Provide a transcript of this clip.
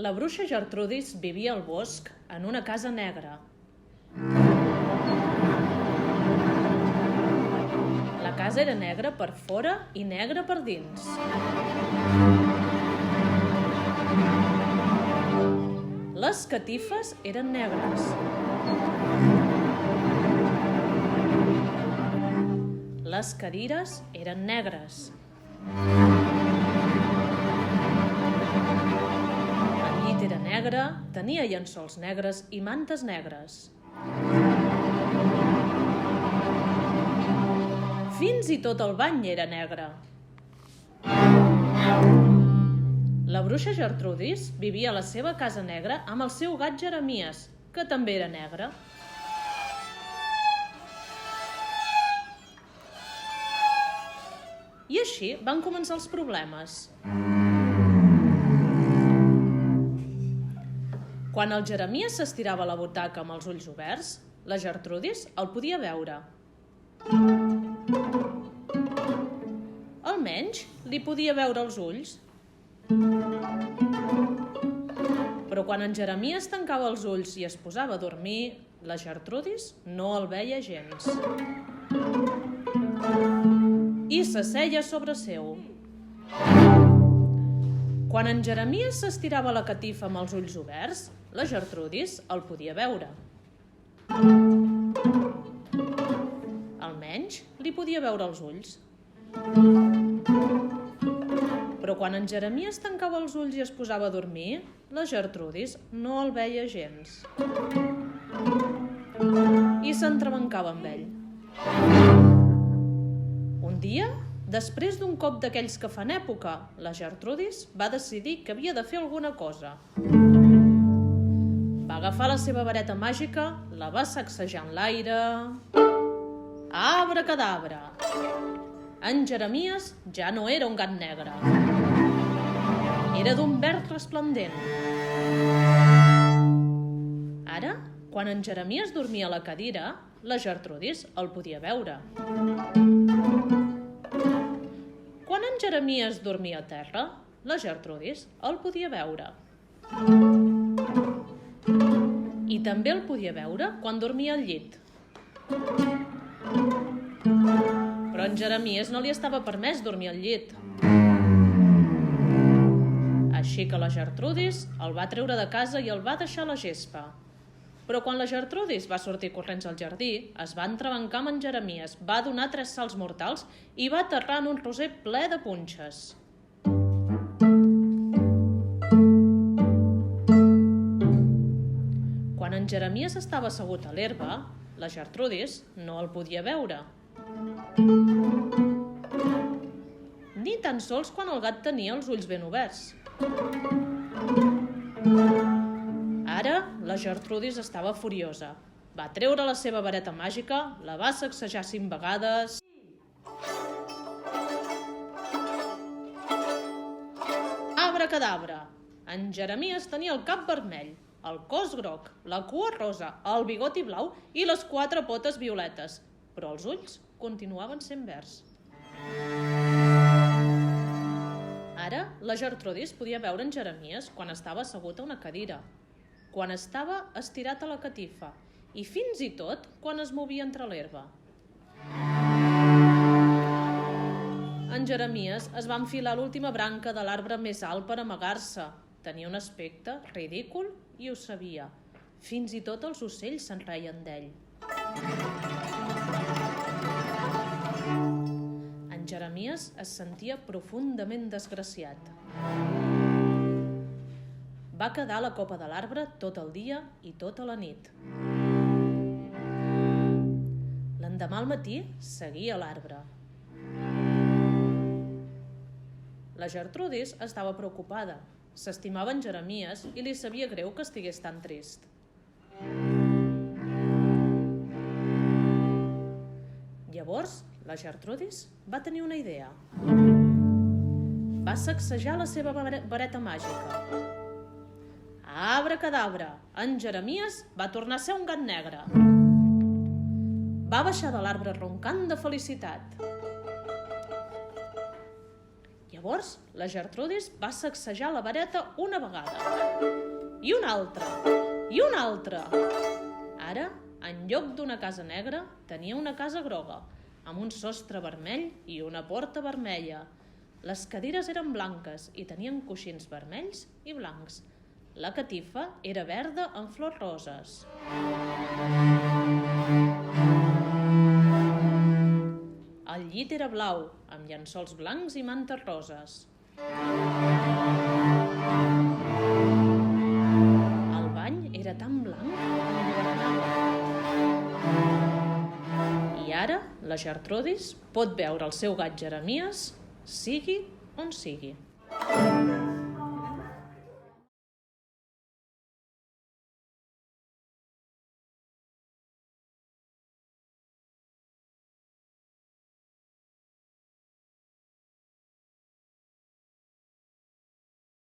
La bruixa Gertrudis vivia al bosc en una casa negra. La casa era negra per fora i negra per dins. Les catifes eren negres. Les cadires eren negres. Era negre, tenia llençols negres i mantes negres. Fins i tot el bany era negre. La bruixa Gertrudis vivia a la seva casa negra amb el seu gat Jeremies, que també era negre. I així van començar els problemes. Quan el Jeremies s'estirava a la butaca amb els ulls oberts, la Gertrudis el podia veure. Almenys li podia veure els ulls. Però quan en Jeremies tancava els ulls i es posava a dormir, la Gertrudis no el veia gens. I s'asseia sobre seu. Quan en Jeremies s'estirava a la catifa amb els ulls oberts, la Gertrudis el podia veure. Almenys li podia veure els ulls. Però quan en Jeremies tancava els ulls i es posava a dormir, la Gertrudis no el veia gens. I s'entrebancava amb ell. Un dia, després d'un cop d'aquells que fan època, la Gertrudis va decidir que havia de fer alguna cosa. Va agafar la seva vareta màgica, la va sacsejar en l'aire... Abracadabra! En Jeremies ja no era un gat negre. Era d'un verd resplendent. Ara, quan en Jeremies dormia a la cadira, la Gertrudis el podia veure. Quan en Jeremies dormia a terra, la Gertrudis el podia veure. I també el podia veure quan dormia al llit. Però en Jeremies no li estava permès dormir al llit. Així que la Gertrudis el va treure de casa i el va deixar a la gespa. Però quan la Gertrudis va sortir corrents al jardí, es va entrebancar amb en Jeremies, va donar 3 salts mortals i va aterrar en un roser ple de punxes. Quan en Jeremies estava assegut a l'herba, la Gertrudis no el podia veure. Ni tan sols quan el gat tenia els ulls ben oberts. Ara, la Gertrudis estava furiosa. Va treure la seva vareta màgica, la va sacsejar 5 vegades... Abracadabra! En Jeremies tenia el cap vermell, el cos groc, la cua rosa, el bigoti blau i les 4 potes violetes, però els ulls continuaven sent verds. Ara, la Gertrudis podia veure en Jeremies quan estava assegut a una cadira, quan estava estirat a la catifa i fins i tot quan es movia entre l'herba. En Jeremies es va enfilar a l'última branca de l'arbre més alt per amagar-se. Tenia un aspecte ridícul i ho sabia. Fins i tot els ocells se'n reien d'ell. En Jeremies es sentia profundament desgraciat. Va quedar a la copa de l'arbre tot el dia i tota la nit. L'endemà al matí seguia a l'arbre. La Gertrudis estava preocupada. S'estimava en Jeremies i li sabia greu que estigués tan trist. Llavors, la Gertrudis va tenir una idea. Va sacsejar la seva vareta màgica. Abracadabra! En Jeremies va tornar a ser un gat negre. Va baixar de l'arbre roncant de felicitat. Llavors, la Gertrudis va sacsejar la vareta una vegada. I una altra. I una altra. Ara, en lloc d'una casa negra, tenia una casa groga, amb un sostre vermell i una porta vermella. Les cadires eren blanques i tenien coixins vermells i blancs. La catifa era verda amb flors roses. El llit era blau, amb llençols blancs i mantes roses. El bany era tan blanc que governava. I ara, la Gertrudis pot veure el seu gat Jeremies, sigui on sigui.